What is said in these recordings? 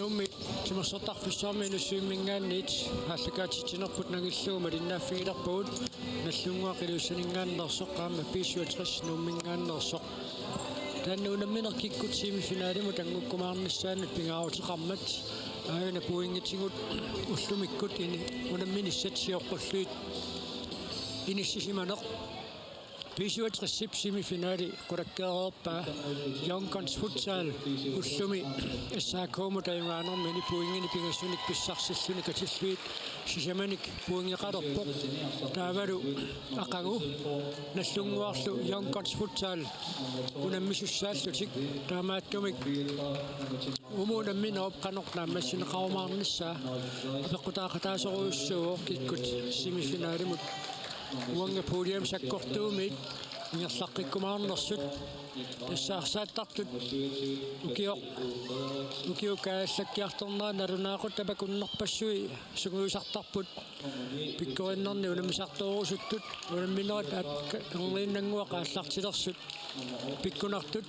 Numi timersortarfissaarmi ilussuimmingaannit хааллакаатитинерпут нагиллуума линнааффигилерпугут наллунгуақилуссанингааннерсоқ qaamma piisuatris nuummingaannersoq таанна унамминеркиккут семифиналиму тангуккумаарнissaаннат пингааутеқармат аана пуингитигут уллумиккут ини унамминиссатсиоққуллуит иниссисиманеқ piisuatris semifinali qulakkeererpaa Youngguns futsal ullumi assaakuumu tajungaanermini puingini pingassunik pissarsilluни katilluit sisamanik puingeqalerpoq taavalu aqagu nallunguarlu Youngguns futsal unammisussaаллутик таамааттумик умуунамминерп qanornaammassineqarumaarnissaa апеққутаақатаасоруйуссуо киккут семифиналимут уанга пodium саккортуумит ингерлаққиккумаарнерсут тассаарсааттартут укиокааллаккиарторнера налунаақут табакуннерпассуи сугуисартарпут пиккориннерни унамисарторусуттут унамминерат ерлииннангуа қааллартилерсут пиккунартут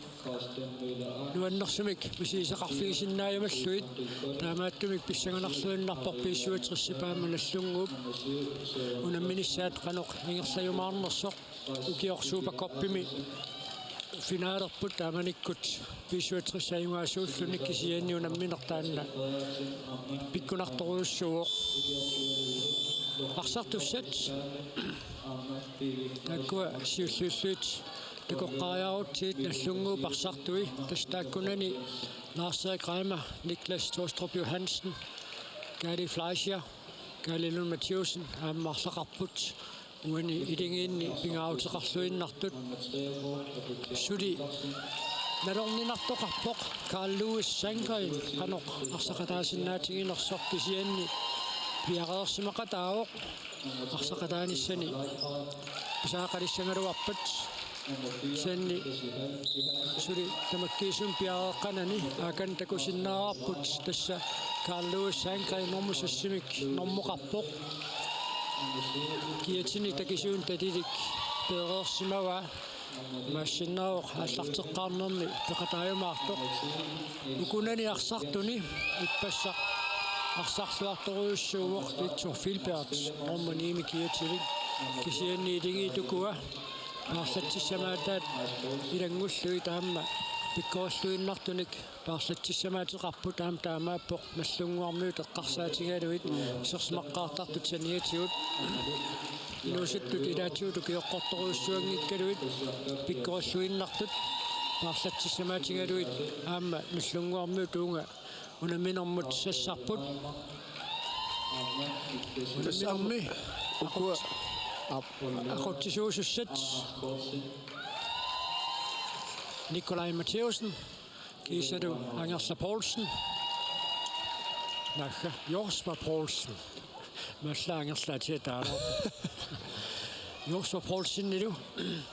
нуаннерсумик писисеқарфигисиннаayамаллуит таамааттумик писсагунарлуиннарпор писсуатриссипаама наллунгууп унамминиссаат қаноқ ингерлаюмаарнерсоқ укиорсуупакорпими финаалерпут тааманиккут писсуатриссаюнгаасууллуник кисианни унамминертаанна пиккунарторуйуссуоқ арсартуссат таккуа сиуллууллуит такоққариарутсиит наллунгуу парсартуи тастааккунани Lars-Erik Reimer, Niklas Tostrup Johansen, Gary Fleischer, Gary Lund Mathieusen, Marlaqarput уани илингиинни пингааутеқарлуиннартут сули налорнинартоқарпоқ Carl Lewis Sangren қаноқ арсақатаасиннаатигинерсоқ кисианни пиареерсимақатаавоқ арсақатааниссани писаақалиссангалуарпат сенни сули тамаккиисум пиареэққанани аакан такусиннаарарпут тасса Carl Lewis Sangren нормусассимик нормоқарпоқ киатини такисуун татилик пеерерсимава массиннаоқ аллартеққарнерни пеқатааюмаартоқ укунани арсартуни иппассақ арсарлуарторуйуссууоқ Victor Filbert норманими киатилик кисианни илигиитукуа паарлатсиссамаатаат илангуллуи таама пиккоорлуиннартуник паарлатсиссамаатеқарпут таам таамааппоқ наллунгуармиут эққарсаатигалуит серсмаққаартартут саниатигут инусуттут илаатиуту киоққорторуйуссуангиккалуит пиккоорлуиннартут паарлатсиссамаатигалуит аама наллунгуармиут уунга унаминэрмут сассарпут унаминэрми укуа ақуттисуусуссат Nikolaj Mathieusen, Gisadu Angersla Poulsen, Nacha Jorsma Poulsen, Masla Angersla Tjetaro. Jorsma Poulsen nidu,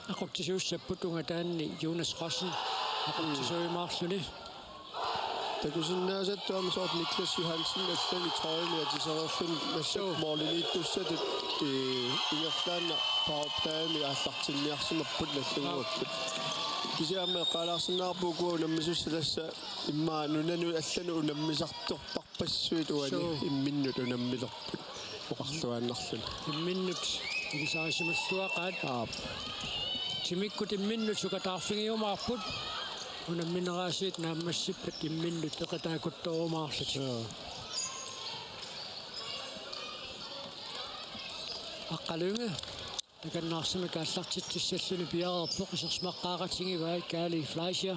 ақуттисууссаппут таанни Jonas Rossen, ақуттисууимаарлуни. Такусиннаасаттуама соорт Niklas Johansen аллани троями атисерерлун массак моолинииттуссатут ингерлаанна пауптаами ааллартинниарсимаппут наллугуаппут кисиамма qaalaarsinnaarpuukua unammisussalassa immaa nunanu allanu unammisartorparpassуит уани имминнут унаммилерпут оқарлуааннарлун имминнут илисаасималлуақаат тимиккут имминнут сукатаарфигиумаарпут унамминераасиит нааммассиппат имминнут теқатаакутторумаарлут аққалунга таканнаарсима кааллартитсаллуни пиареерпоқ исерсмаққааратингиваат Gary Fleischer,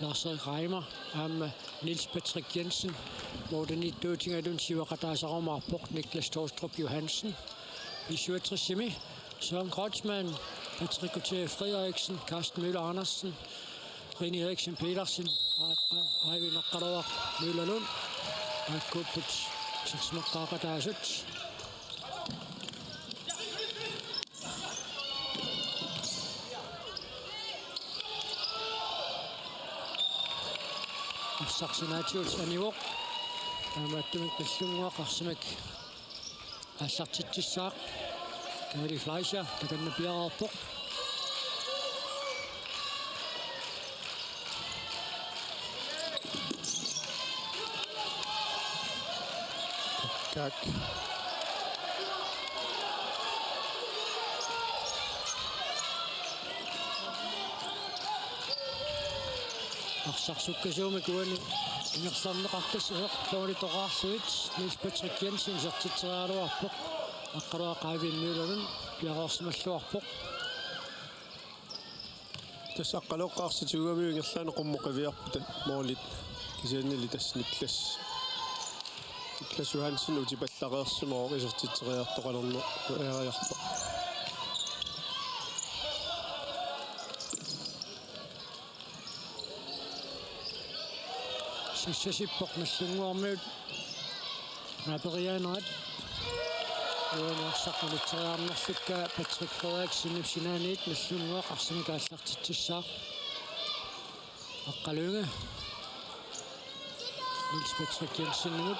Lars-Erik Reimer, аама Niels Patrick Jensen, модернитtuutiгалун сивақатаасарумаарпоқ Niklas Tostrup Johansen, Isuatrissimi, Søren Kreutzmann, Patrick Otto Frederiksen, Carsten Møller Andersen, René Eriksen Petersen, Eivind Oqqaluaq Møllerlund, аккуппут серсмаққаақатаасут сарсинаатиут аниоқ таамааттумик пиллунгуақарсимак ассартитсissaaq Gary Fleischer таканна пиареерпоқ Tak. Арсарсуккасууми куани ингерсарнеқартассасеқ тоолитоқарсуит Niels Patrick Jensen сертитсераалуарпоқ аққалуақаавииннуулерун пиарорсималлуарпоқ тассаққалоққарситигуами ингерлаана қуммоқавиарпута моолит кисианнили тасс Никлас Johansen утипаллареерсимоо исертитсериартоқалерну аариарпа сиссасиппоқ наллунгуармиут напериаанерат уанаарсаққалитсериарнерлукка Patrick Frederiksen синаанит наллунгуақ арсимикааллартитсуссаа аққалуунга Niels Patrick Jensen нут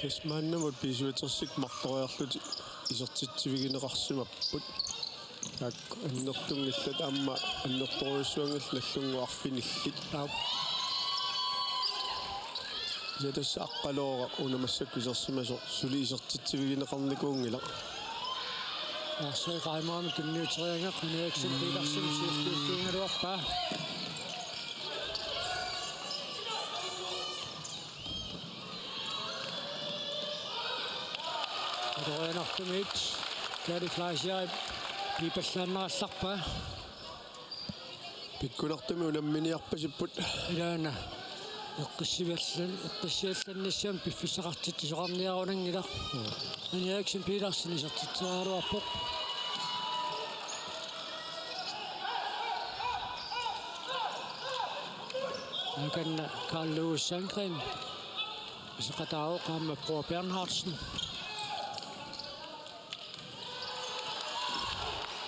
тасмааннамут писуитерсик марлориарлути исертитсивигинеқарсимаппут так аннертунгиллат аама аннерторуйссуангил наллунгуарфиниллит ятас аққалоора унамассаккусерсимасо сулиисертитсивигинеқарникуунгила арсеқаймаами кинниутерианга қиниаксин пиларсим сиустуутиингалуарпаа Roenartumit Gary Fleischer пипаллааннаалларпаа пиккунартами унамминиарпасиппут илаана эққиссиалланниссаам пиффисақартитти соқарниарунангила аниаксин пиларсини сертитсераалуарпоқ аканна Carl Lewis Sandgren исеқатаау qaamma Pro Bernhardsen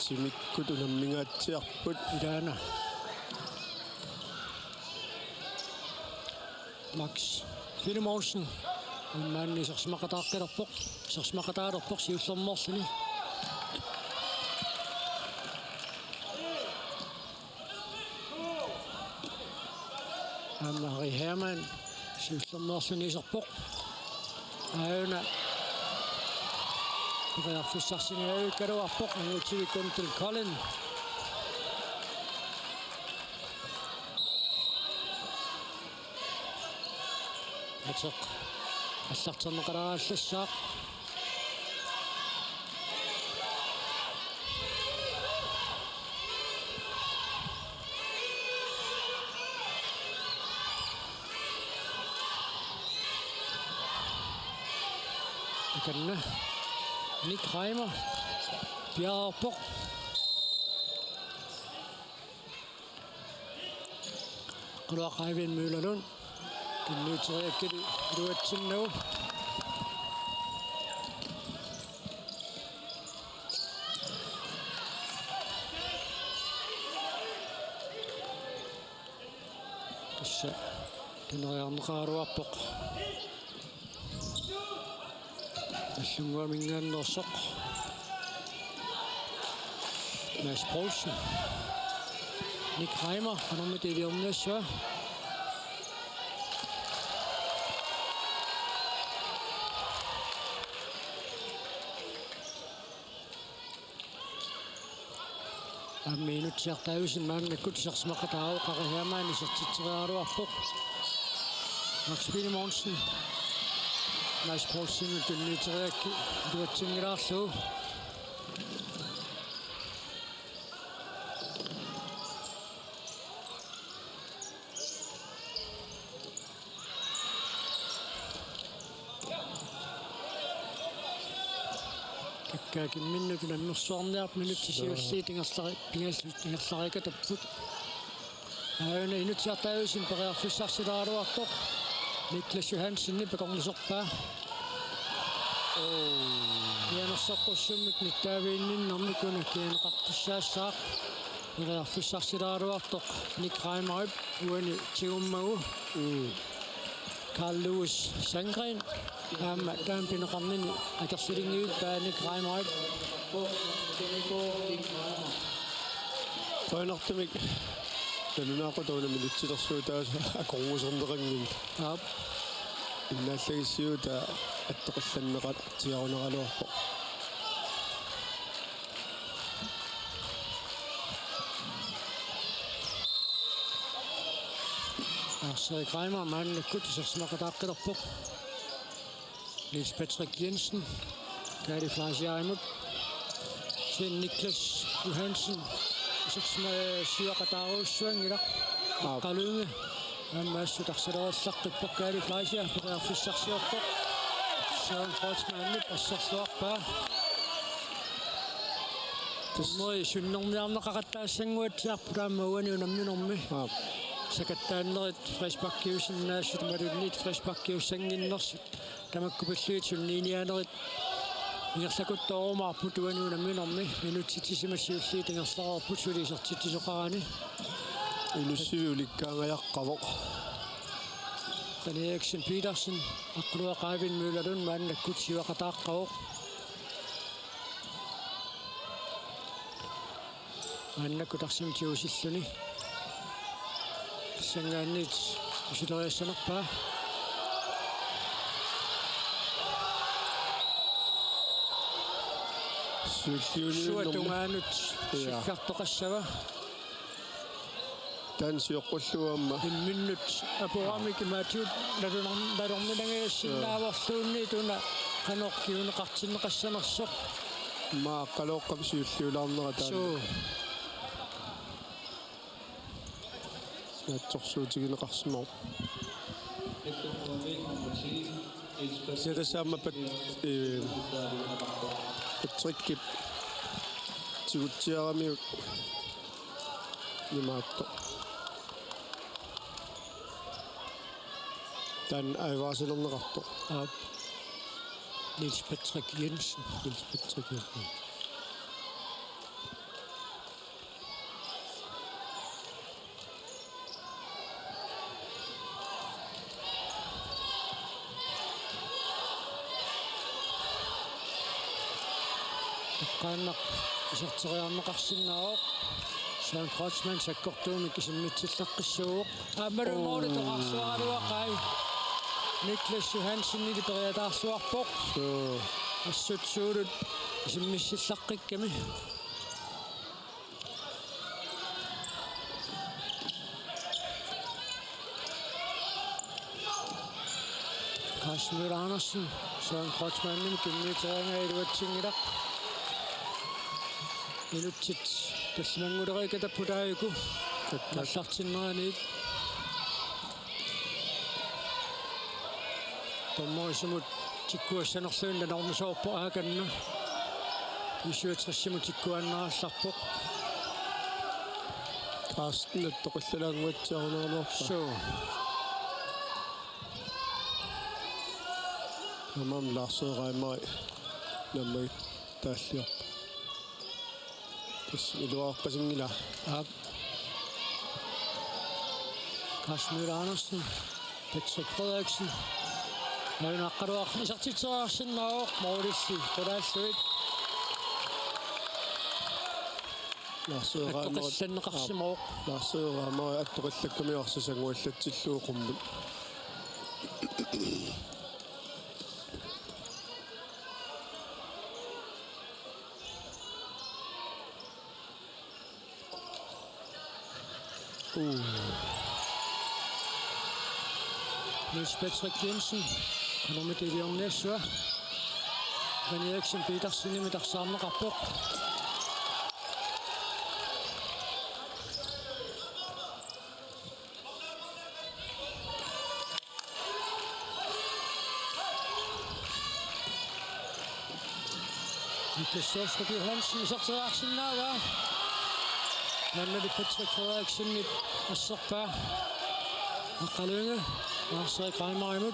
симиккут унаммигаатсиарпут илаана Max Filimonsen манни серсмақатаарпоқ сиуллерморсуни Harry Hermann сиуллерморсуни исерпоқ аана Фиссарсиниауккалуарпоқ нуутивиккунтул Colin атсоқ аллартернеқаларааллассаа иканна Nick Reimer Bjergborg Quluaqaavin Mølerlund kinnuuteriakkili luatsinnagu tassa kineriarneqaaruarpoq аллунгуамингааннерсоқ Mads Poulsen Nick Reimer анэрмитилиорнаассуа амминутсиартаависин мааннаккут сарсмақатаау қариаамаани сертитсериаруарпоқ Max Filimonsen Mads Poulsen tunniuteriakki luatsiнгилаарлу каккаакимминнутун аннерсуарниарп минутсисиуллиит ингерларика таппут аана инутсиартаависин периарфиссарсилаалуартоқ Niklas Johansen пекорлисорпаа янерсоққуссуммик ниттаавиинниннэрми кианеқартуссаассаақ периарфиссарсилаалуартоқ Nick Reimer уани тигуммагу Carl Lewis Sandgren аама таампинеқарнини акерсилингиут паа Nick Reimer тоинартумик налунаақутуна милитсилерсуутааса акорнусернеқангим Ап. иннааллагиссиута аттоқилланнеқат тиарунералуарпо Så Greimer, man kunne så smakke der op på. Niels Patrick Jensen. Der er det flage jeg imod. Til Niklas Johansen. Så smager syre der også sving i dag. Kalunge. Men masser der sætter også sagt på der er det flage jeg. Der er fisk sig op på. Så en forsmand og så står på. Moi synnum jamna kakattaa senguet jappraamme uaniunamminummi. Sakattaannerit friskpakkiusin naasut madullit friskpakkiussanginnersut tamakkupalluit sunniinianerit ingerlakuttorumaarput uaniunamminermi minutsitisimassiulliit ingerslaarput sulisertittisoqarani inussiviulikkaangajaqqavo Tani Eriksen Petersen aqluaqaavin muulalun maannakkut siwaqataaqqavuq maannakkut tiusilluni Sangaannit usileriassanerpaa suatungaanut sikkartoqassava tansiuqqulluamma imminnut apuramik maatiut lalorminangeassinnaavарлуунни туна qanorkiuneqartinneqassanersoq maaqqaloqqam siulliulaarnera taana natsorsuutigineqarsimaru Sættesammapat patrikkip tigutsiaramiut nimaatto tan aivaasilerneqarto Ap. Niels Patrick Jensen. Qanaq isarteriarneqarsinnaaroq Søren Kreutzmann sakkortuumik isimmitsillaqqissuuq aammalungoorlu toqarsuaraluaqai Niklas Johansen niliperiataarsuarpoq assutsuulut isimmissillaqikkami Kasper Andersen Søren Kreutzmann kimmiteriangailuatsingilaq Inutsit tasmangulerikata putaayiku kallartinneraniit tommoisimut tikkuassanerluunna normisoorpo aakanna 57 tikkuannerallarpoq Karsten toqillalaanguatsiarunerluarpa so Amam Larseeraimari nammagit taalliorpa iluarpasingila Ap. Kasper Andersen, Patrick Frederiksen. Naqqaluaq isartitseriarsinnaaroq Maurici qulaassuit. Larseeraimari attoqillakkamiorsasanguallatsilluuqummun Niels Patrick Jensen kommer med det i om næste år. Tani Eriksen Petersen nimitarsaarneqarpoq Niklas Johansen isarteriarsinnaava Nannali Patrick Frederiksen assarpaa Aqalunge Marcel Greimer imod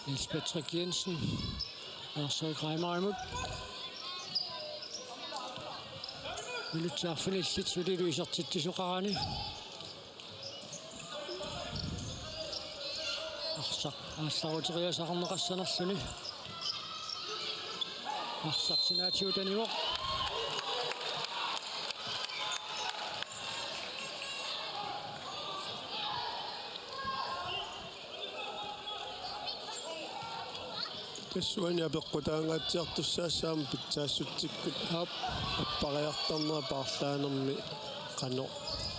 Niels Patrick Jensen. Lars-Erik Reimer imod. Minut tarfinillit sulilu isertittissuqarani. Aallaruteriasaqarneqassanerluni. Arsartinaatiutaniuq. Tassuani apeqqutaangaatiartussaassaam pitsaassutikkut appariartarnera paarlaanermi qano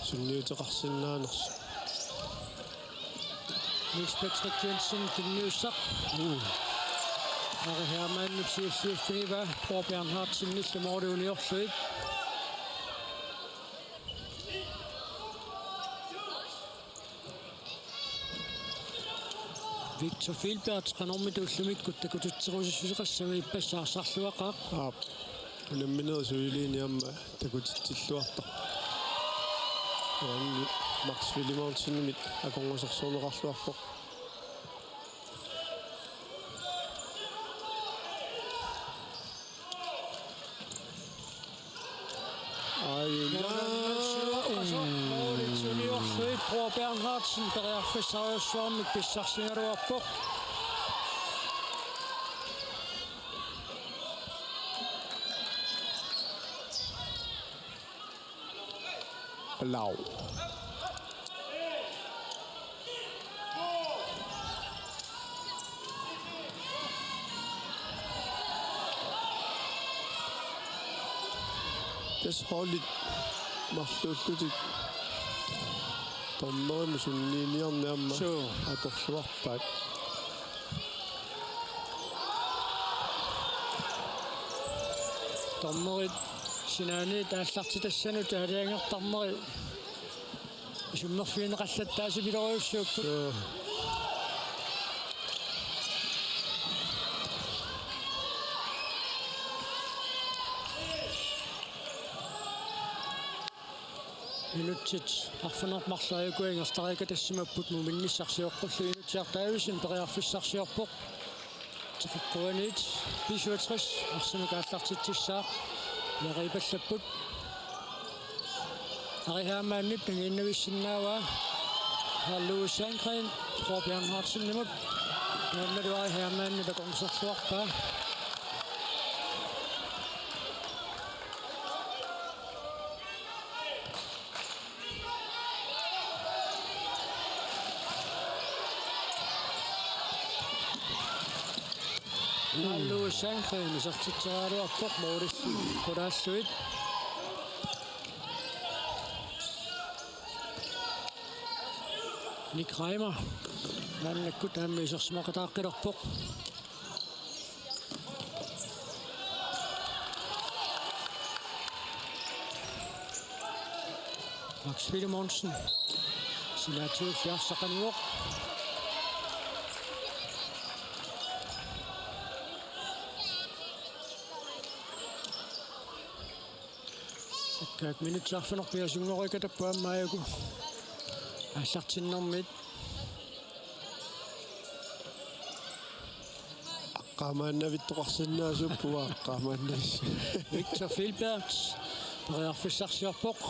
sunniuteqarsinnaanersu. Niels Patrick Jensen kinniussaq. Ari Hermann siussiuffiniva Paul Bernhardsen nillamorluuniorluit. Victor Filbert qanormituullumikku takutitserusisusaqassami ippassaarsarluaqaa. Unammineru suiliiniamma takutitsilluarta. Orangi Max Williamsonimit akongorsorsorneqarluarpoq. Paul Bernhardsen periarfissariussuarmik pissarsingaluarpoq. Lau. Tas hollit mарлууллутик торнерим суннииниарниамма аторлуарпаат Торнерит синаани тааллартитассану таалиангертарнери суммерфиинеқаллаттааси пилориуссууппут. Minutsit arfanermarlaayukuingертарика тассимаппут муминниссарсиоққуллу инутсиартаависин периарфиссарсиорпоқ тиккуанит пишуатрис арсимакааллартитсissaaq ярипаллаппут арихаамааннит нагиннависсиннаава Hallo Sankren Paul Bernhardsen nimut нэрнэруа Hermann такомсорлуарпаа Hallo Sankren isartitseraaluarpoq moorissi qulaassuit Nick Reimer naannakkut aammi isersimaqataaqqilerpoq Max Williamson sinaatuufiarsaqaniuoq Akkaak minutsaarfanerpiasunngorikatappuammaayuku ассартиннэрмит qaamaannavittoqarsinnaasuppua qaamaannas Victor Filbert periarfissarsiorpoq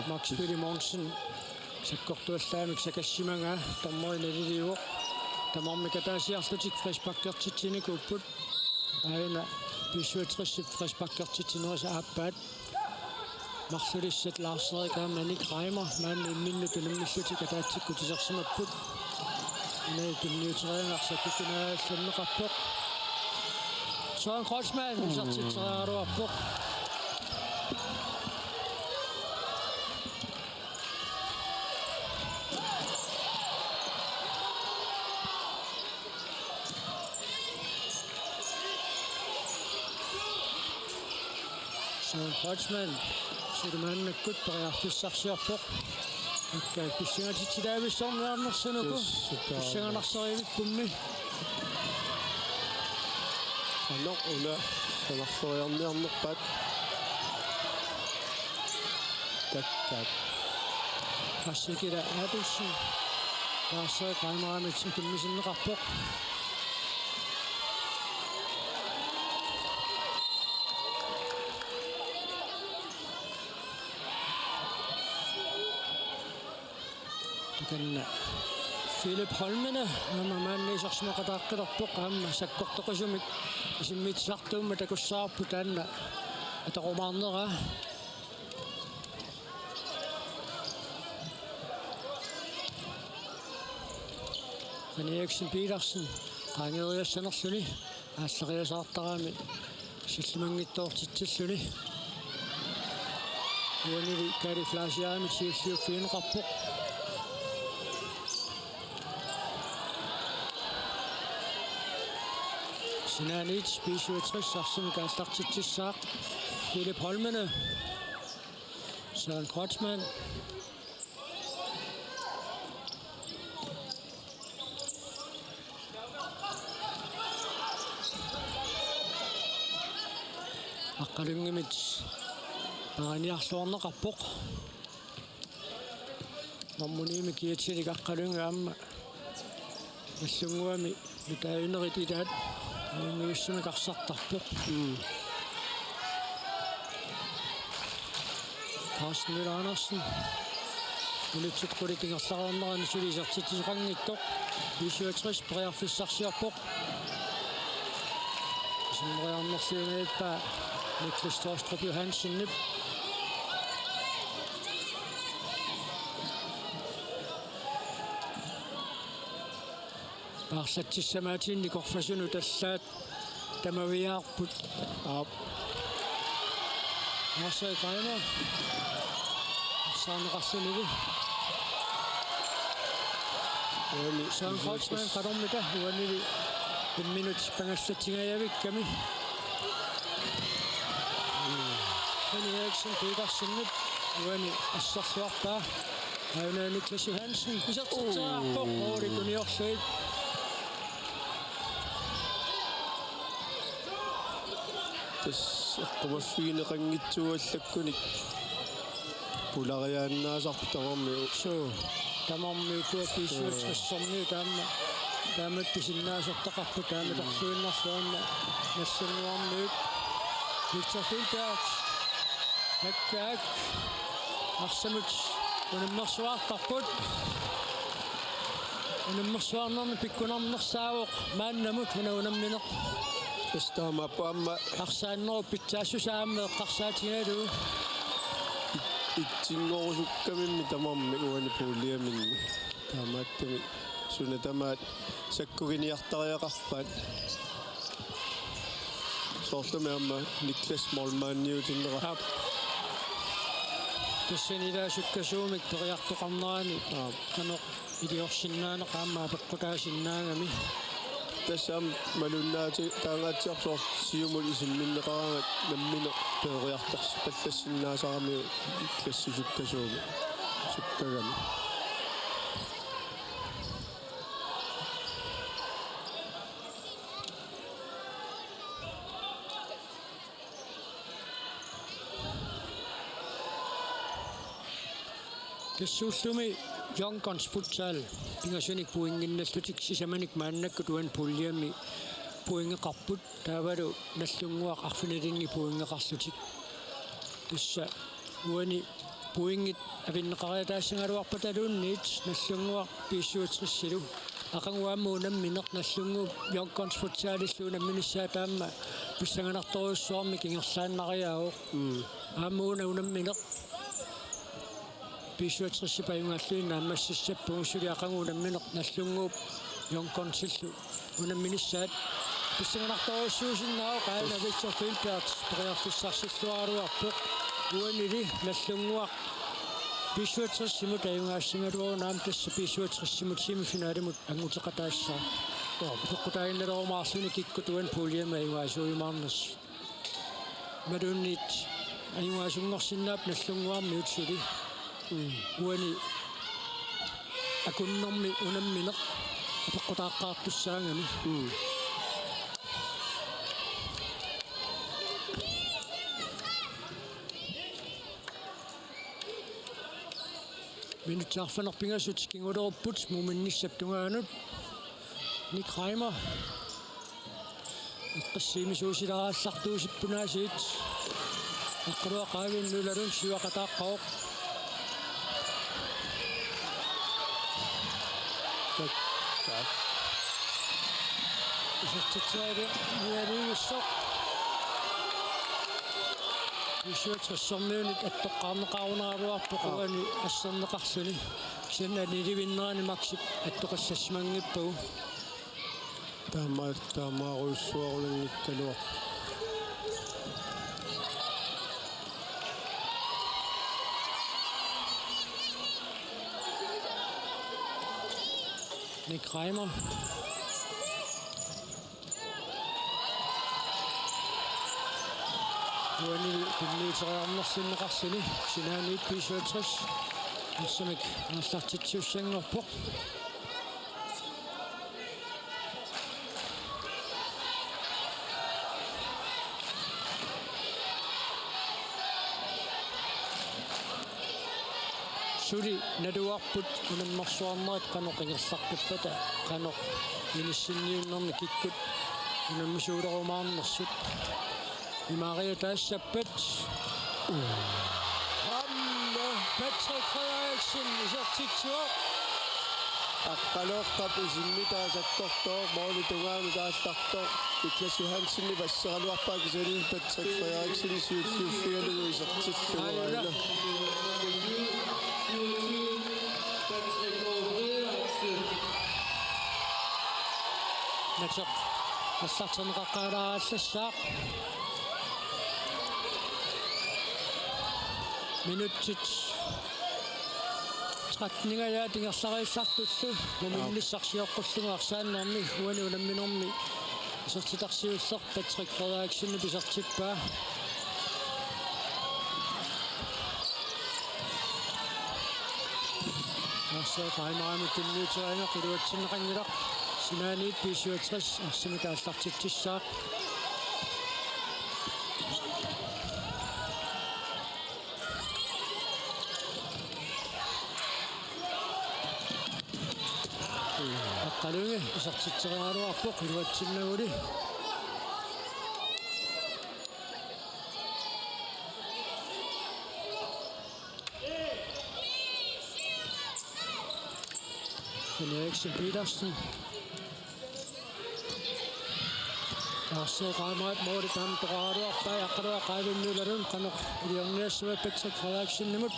Max Williamson sakkortuallaamik sakassimaga tormerinaliliuoq tamarmikataasiarlutik frispakkertitsinikupput aina Pisuatrissip frispakkertitsinnerisa aappaat marsulissat Lars-Erik Nick Reimer maanni imminnutulummissutik ataatsikkutisarsimapput inatunniuteriangarsakkukunaallanneqarpoq Søren Kreutzmann isartitseraaruarpoq Søren Kreutzmann sidumaannakkut periarfissarsiorpoq akkaak pissingatitsilaavissorniarnersunuku pissanganarserivippunmi anor una sanarferiarniarnerpaat takkaat qassakila Adolfsen Lars Kreimeramit kimmisinneqarpoq tukanna Philip Holmene maanniisorsimaqataaqqilerpoq aamma sakkortoqisumik isimmitsartuumma takussaarpu taanna атақумаарнера Eriksen Petersen qaangeruiassanerluni аассақиасаартараами силлимангиттоортитсаллуни уанили Кали Фласиаами сиуллиуффиинеқарпоқ Sinanit Bishuatrish Sarsum Gastartitsissaaq Philip Holmene Søren Kreutzmann Aqalungimit Paraniarluarneqarpoq Mammuniimi kiatsilik aqqalunga amma Assunguami mitaajunerit itaat Ngiussumikarsartarpoq Carsten Müller Andersen Ulitsutqulitingersaruarnerani sulisertitisoqanngittoq 57 priarfissarsiarpoq Simriarnersiunaippa Niklas Torstrup Johansen nip Parsatsissamaatiinni korfasunu tallaat tamaviaarput Marsa Kreimer Saaneqarsulivi Søren Kreutzmann qatormita uanili 1 minut pangassatigajavikkami Eriksen Petersen uani assarluarpaa Auna Niklas Johansen isertitsaarpoq oorikuniorsuit Tas eqqumaffiineqanngitsuallakkunik pulariaannaasartarormi suu tamarmi kuappiisuutrissarni taammat pisinnaasartaqarpu taamatorluinnarluanna nassannuarmiut Victor Filberg hakkaak arsamut unimmersuartarput unimmersuarnerni pikkunarnersaavoq maannamut unammineq Tastaamaappu amma Arsaanneru pitsaassusaammeeqqarsaatigalu itsinngorusukkamimmi tamarmi uani puuliaminni taamaattami suna tamaat sakkuginiartariaqarpaat soorlumi amma Niklas Molmaanniutinneqa тассанилаасуккасуумик периартоқарнерани канеқ илиорсиннаане qaammaa peqqutaasinnаагami тассаам малуннаати таангаатсиарсоор сиумул исимминнеқаранgat наммине периарторси паллассиннаасарами классисуккасууми суккагами Kissууллуми Youngguns futsal pingassunik puinginnallutik sisamanik maannakku tuan pulliami puingeqarput taavalu nallunguaq arfinalingi puingeqarlutik tussa uani puingit avinneqariataassangaluarpataluunniit nallunguaq piissuutrissilu aqanguammu unammineq nallungu Youngguns futsalillu unamminissaa taamma pissanganartoruussuarmi kingerlaannariaauq aammuuna unammineq Bishuatrissipayungalluina ammassissappugussuli aqanguunammineq nallunguup Younggunsillu unamminissaat pissanganartoruussuusinnaao qaana Victor Filberg priarfissarsilluaruarpoq uanili nallunguaq Bishuatrissimu tayungaassimaluorunaam tassa Bishuatrissimu semifinaalimut anguteqataassaa peqqutaaginnalorumaarluni kikkutuan puuliama ayungaasuujumaarners maluunniit ayungaasungorsinnaap nallunguarmi utsuli uani akunnermi unammineq peqqutaaqqaartussaangami Minutsaarfanerpingasut kingulerupput muminnissap tungaanut Nick Reimer iqqassiimisuusilaraallartuusippunaasiit аққалуақаавиннулалун сиуақатааққаоқ так исертитсаари ниалиуссоқ исуатсорнуунит аттоққарнеқарунераруарпоқуани ассернеқарсуни кисаннаниливиннерани максип аттоқассассимангиппагу таамааруйссуарулангиккалуар Nick Reimer Uani pinniiteriarnersinneqarsini sinaaniit 57 Assamik aastartitsiussangorpoq Suli naduarput unammarsuarnerit qanoqingersartuppata qanoq inissinniunnerni kikkut unamisuulerumaarnersut Maria taassappat Patrick Frederiksen isartitsuaq аққалуоққап исиммитаасаккортоо моoli тунгаами тааллартоо Niklas Johansenни пассералуарпаа кисалин Patrick Frederiksen сиуллуффиалугу исартиллугураана Natsoq ассартенеқаққалаараассассаақ Minuttit 13 тингерларииссартуллу муминниссарсиоққуллугаарсааннерми уани уламминерми исертитарсиуллер Patrick Frederiksen писартиппаа Reimer тинниутераанеқ илуатсиннеқангилақ синаанит 57 арсимикааллартитсissaaq аққалунги исартитсериаруарпоқ илуатсиннагули Eriksen Petersen Reimer mål tam draruarpa аққалуақаавиннулалун қанеқ илиорниассуа Patrick Frederiksen nimut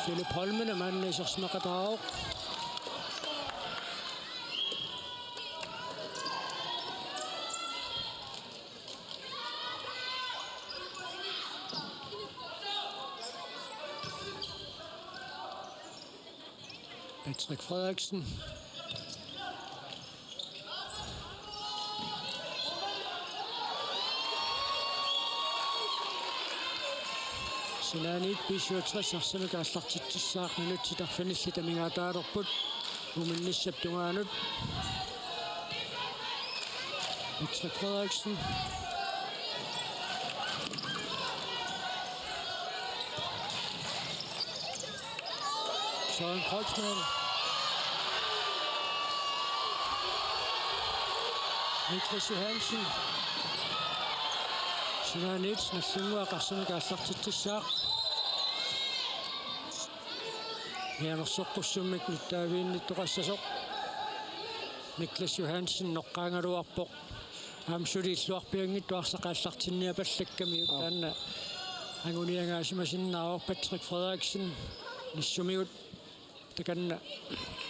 Philip Holmen маннисерсмақатаауқ Patrick Frederiksen Sinaanit 57 арсимикааллартитсissaaq минутситарфанилли тамингаатаалерпут уминнissap tungaanut Patrick Frederiksen Søren Kreutzmann Niklas Johansen Sinaanit нассунгуа арсимикааллартитсissaaq Яанерсоққуссуммик ниттаавиинниттоқассасоқ Niklas Johansen ноққаангалуарпоқ аамсулииллуарпиангитту арсақааллартинниа паллакками таанна ангуниангаасимасиннаавор Patrick Frederiksen ниссумигут таканна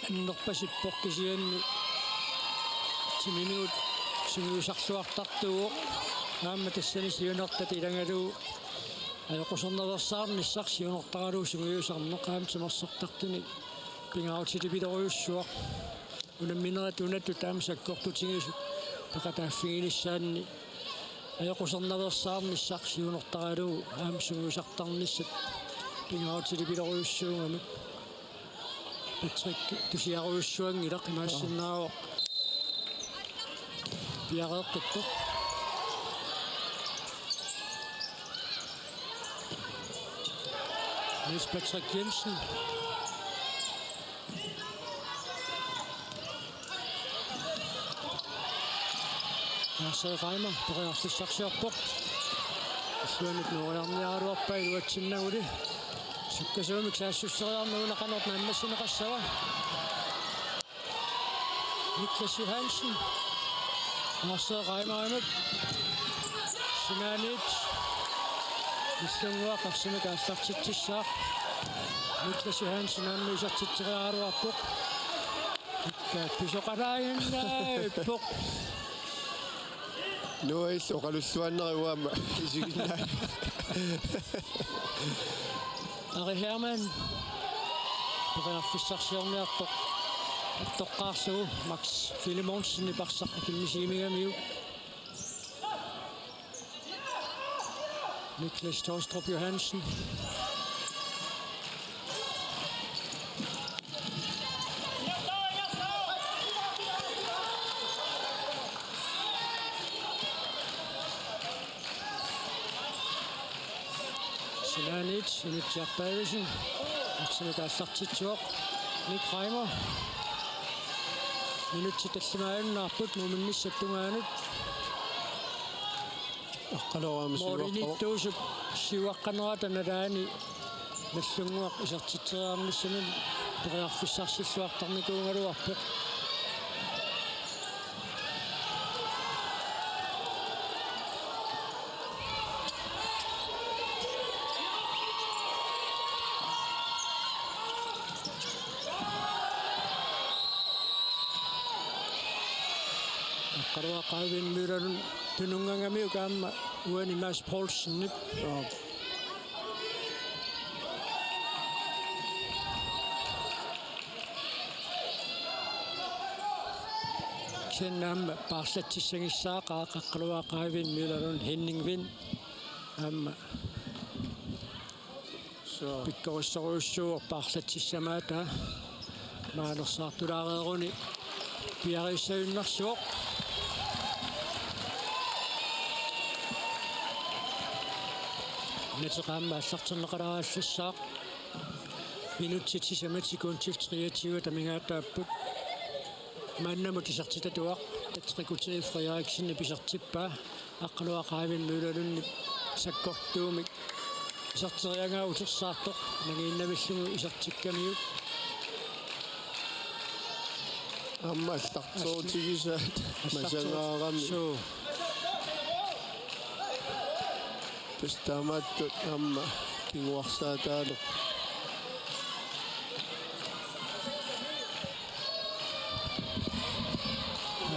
аннерпасиппоқ кисианни 10 минут симиусарлуартартуоқ аама тассани сиунертат иlanгалуу аёқусернерсаарнissaq сиунертаралуу симиусарнеқаам тимерсертартуни пингаутилипилеруйуссуақ унамминерат унатту таамсаккортутигису пақатааффигиниссаанни аёқусернерсаарнissaq сиунертаралуу аама симиусартарниссат пингаутилипилеруйуссуугами Patrick тусиаруйуссуангилақ имаассиннаавоо пиареэққиттоқ Niels Patrick Jensen. Lasse Reimer berører fysakskjørper. Suonut nuoriarniaruarpa iluatsinnauli. Sukkasuumik saassusseriarnuuna qanort nammassineqassava. Niklas Johansen. Lasse Reimer imut. Sinanic. Issungua qarsimik aallartitsissaaq. Niklas Johansen ammuisartittiriaruarpuq. Pisoqalaayinna ippuq. Nu is oqalussuanneriuama isiginnaa. Ari Hermann. Berørfissarsiorniartoq. Toqqaarsugu Max Filimonsen iparsaq kilmisiimigamiu. Niklas Torstrup Johansen. Sinanic, Jack Pavesen. Aksemik aallartitsuoq. Nick Reimer. Minutsit-allimaayunnaarput muuminnissattungaanut. Aqqaloorama Morinittuusuk siuaqqanerata nalaani nallunguaq isartiteriarnissamin periarfissarsilluartarnikuungaluarpuq. Qaruaqaavin myyrarun tunungangamiu kaamma uani Mads Poulsen nip. Kennamma paarlattissangissaaqaa qaqqaluaqaavin myyrarun Henning Vind amma pikkorissoruussuur paarlattissamaata maanersaartulaareeruni piarissaunnersuoq. Netteqaamma аллартэрнеқаларааллассаақ минутситсисаматикуун 23 тамигаатааппут мааннамут исартитатуақ татрикутери Фредериксен писартиппаа аққалуақаавин муулалунни саккортуумик исартериангаа утерсаартоқ нагииннавиллугу исартиккамиут Amma allартуутигисаат масангаарами пистаматтут амма кингуарсаатаалу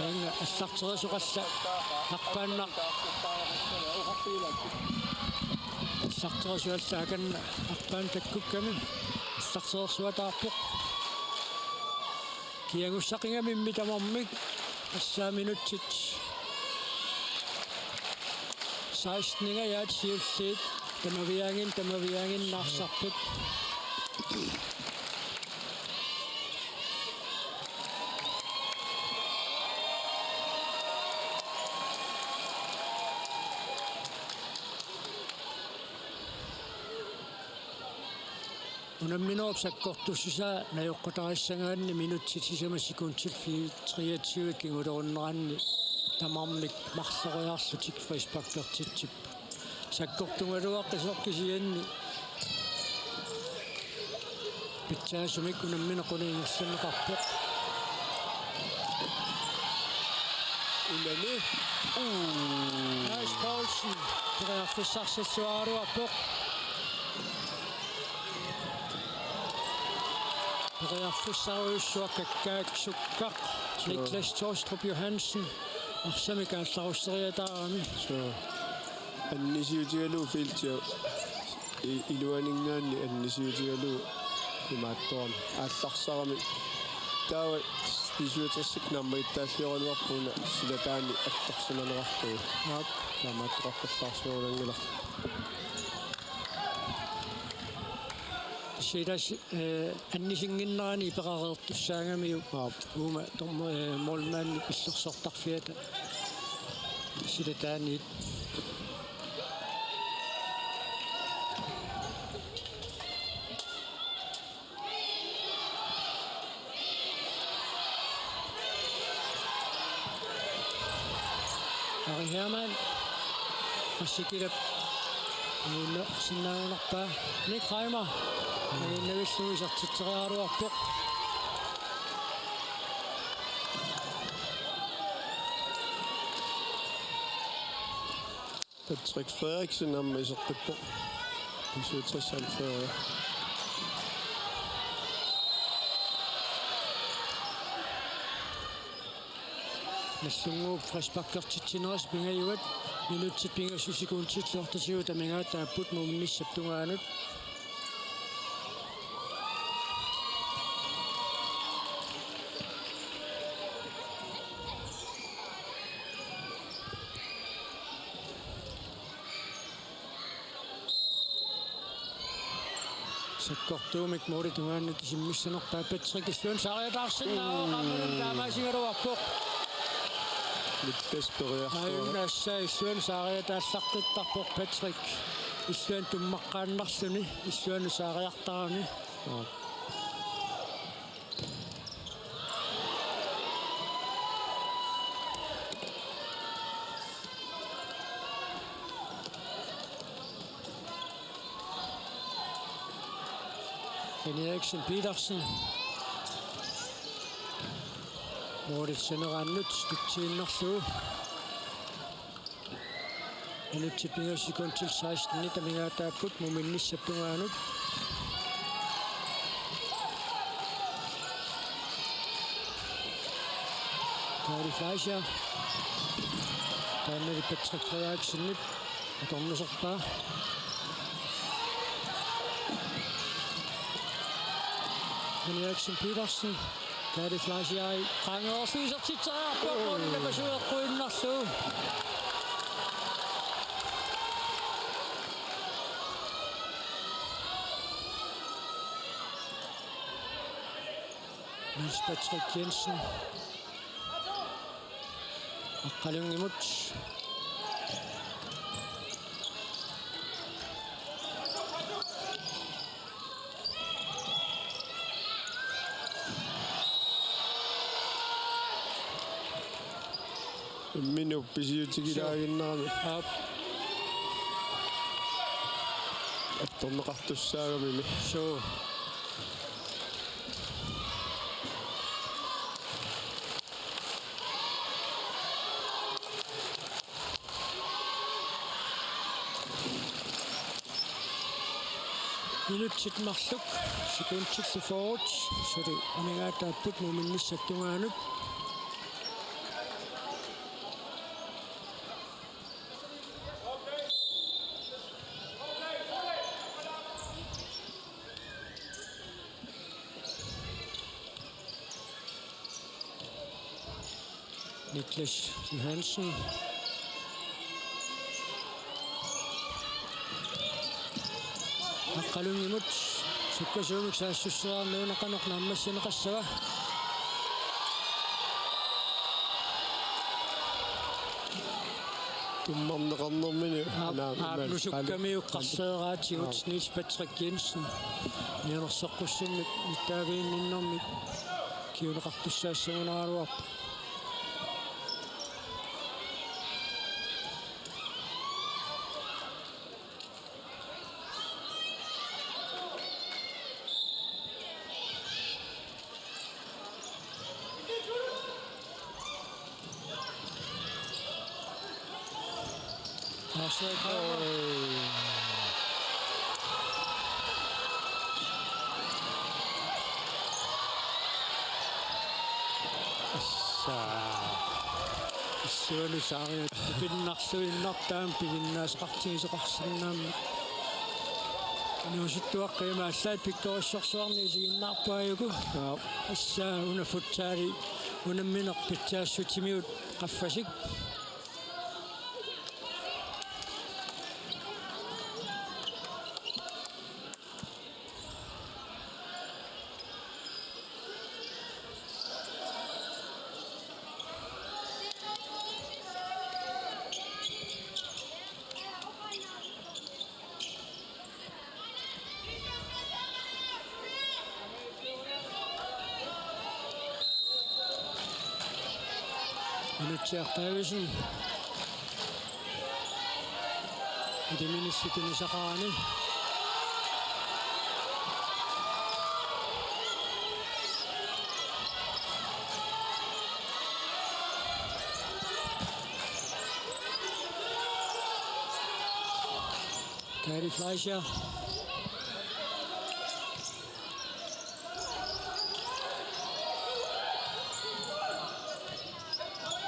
анга аллартерисуқалла арпаанна аллартерисуалла аканна арпаан таккукками аллартерисуатаарпоқ киагуссақингами тамармик ассааминутсит 16 яат сиуллиит тамавиангин наарсарпут унамминооп саккортуссусаа наёққутариссангаанни минутситисамасикуунтил 23 кингулеруннеранни тамармик марлериарлутик фриспактертитсип саккортунгалуаққисоққисианни питсаасумик унамминеқулингерсанеқарпоқ улани Mads Poulsen переарфиссарсаллуааруарпоқ переарфиссаруйуссуаққаккааксуккақ Niklas Torstrup Johansen арсамик аалларуссериатаарами аннисиутигалуу филтиа илуанингаанни аннисиутигалуу имааттуарми аалларсарами таава писуутерсик намма иттааллиоралуарпуна силатаани аттарсунанерарлугу намааттоққарлаарсуурангила сидас аннисингиннерани перареертуссаагамиу ума молнаанни пиллерсортарфиата силатаани Ari Hermann. Qasikilap. Inna sinnaanarpaa. Nick Reimer. Innavissuisartiteriaruarpoq. Patrick Frederiksen amma isorpippoq. 57 Nassunguu frespakkertitsinneras pingajuat minutsit pingassusikuuntitsortasiut amingaataaput muumnissaptungaanut sakkortuumik muuritungaannut isimmissanerpaa Patrick Issuansariataarsinnaaoqammanun taamaasingaluarpoq Nassai Issuansariataassartittarpoq Patrick Issuan tummaqqaannarluni Issuanusaariartarani Eriksen Petersen Moritseneraannut tutsiinnerluu minutsit 4 sekuntil 16 tamingaataaput muminnissaptungaanut Kari Fleischer taanneri Patrick Frederiksenit atornuserpaa Eriksen Petersen Kari Fleischer qangeorsuisertitariarpoq nilapasueqquinnarluu Niels Patrick Jensen aqqalungimut Minnu pisiutigilaaginaami attorneqartussaagamimi sure minutsit marluk sekuntit forward så det amingaataaput muminnissaptungaanut Niklas Johansen aqqalungimut sukkasuumik saassусseраarnuunaqanornaammassinеқассава tummarneqarnermini nusukкамиуққарсеераатигут Niels Patrick Jensen нерсеққуссиммик иттаагииннэрмик киунеқартуссаассагунералуарпа Issuanusaariat pinnarsuinnartaam piginnaasqartigiseqarsinnaammi nuusittuaqqimaallaat piktorissorsuarniisiginnarpaajugu assaa unafuttaali unamminerpitsaassutimiut qaffasik Minuttiartaavisen idiminisituni saqaani Gary Fleischer.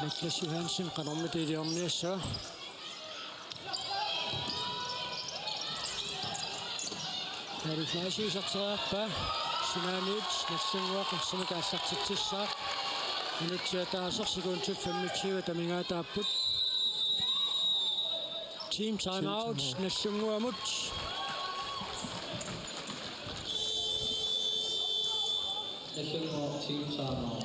Niklas Johansson kan om det om nästa. Gary Fleischer saksa pa. Sinanic nästan waktu semua saksa tissa. Nyt sieltä saksikon 25 taminga taput. Team timeout, næste muamut. Næste team timeout.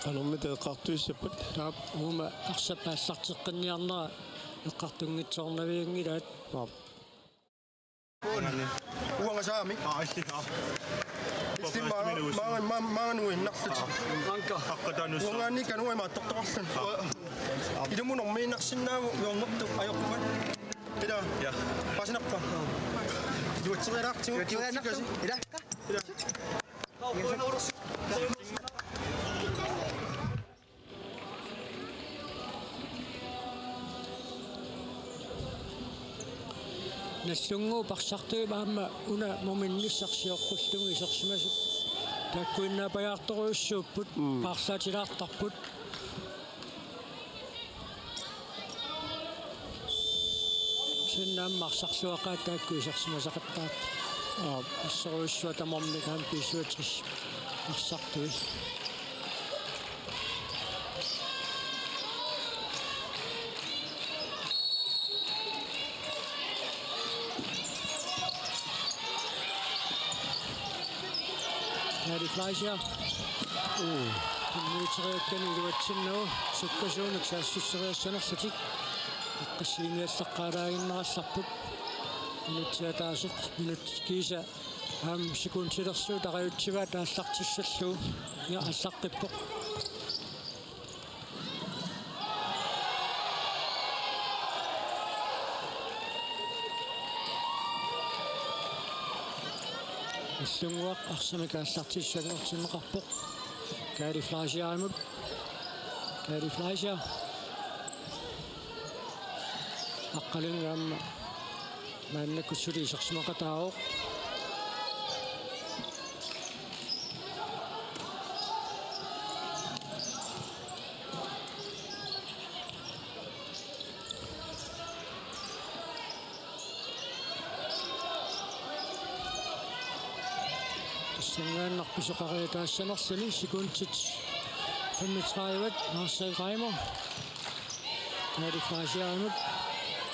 Kanonmi teeqqartuissappat. Taap huma arsapaassarteqqinniarnera eqqartungitsoornaviangilaat. Uanga saami. Sitten mä oon uinnakset. Uanga ni kan uima toktorsen. Ida mun on minnaksin nää uangottu ajokkuvan. Ida. Ja. Pasinappa. Juotsulerakti. Juotsulerakti. Ida. Ida. Nassungu parsartuimaamma una mominnissarsiorqullugu isersimasut takkuinnaapajаарtoruussuupput paarsaatilaartarput sinnaammarsaarsuaqaat taakku isersimasaqattaat asseruussua tamornikaan piisuutris arsartuis Gary Fleischer. Nuuteriukkani luatsinnu sukkasuunuk saassisseriassanersatik. Qassiiniassaqaalaaginnerassarput. Minutiataasuq minut kiisa sekuuntilersuut ariutsivaat aassartissalluu ja aassaqippoq. Sungwak arsamika sartissanertinneqarpoq Gary Fleischer imut Gary Fleischer aqqalungaamma maannakkussuli isersimaqataaoq Sengaanarpisoqariataassanersani sekuntit 35 Marcel Reimer Gary Fleischer imut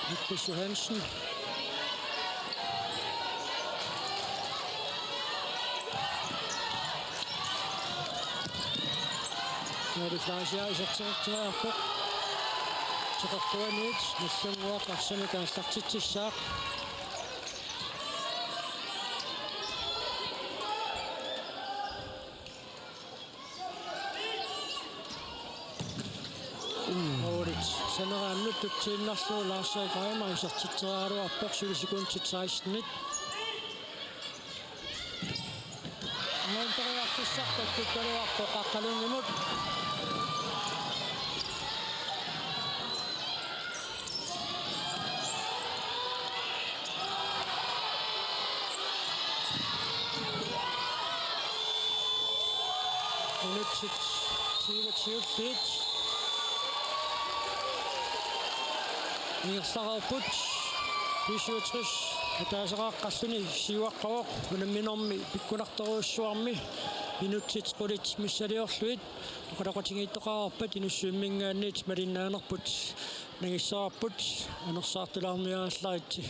Niklas Johansson Gary Fleischer isertinertinerarpoq teqartuanuut nassunguaq arsamikaastartitsissaaq Saneraannut tutsiinnarsuu Lars Reimer isertitseraaluarpoq sulisikuuntit 16 Monteriartissartak tukkaluarpoq aqqalungimut Unutsit 27 Nirsararput Pissuutris ataasaqaaqqassuni siuaqqaroq unamminormi pikkunartoruussuarmi minutsit qulit missaliorluit oqalaqatingiittoqararpat inussuimmingaanniit malinnaanerput nagissararput anersaartularmiaallaritsi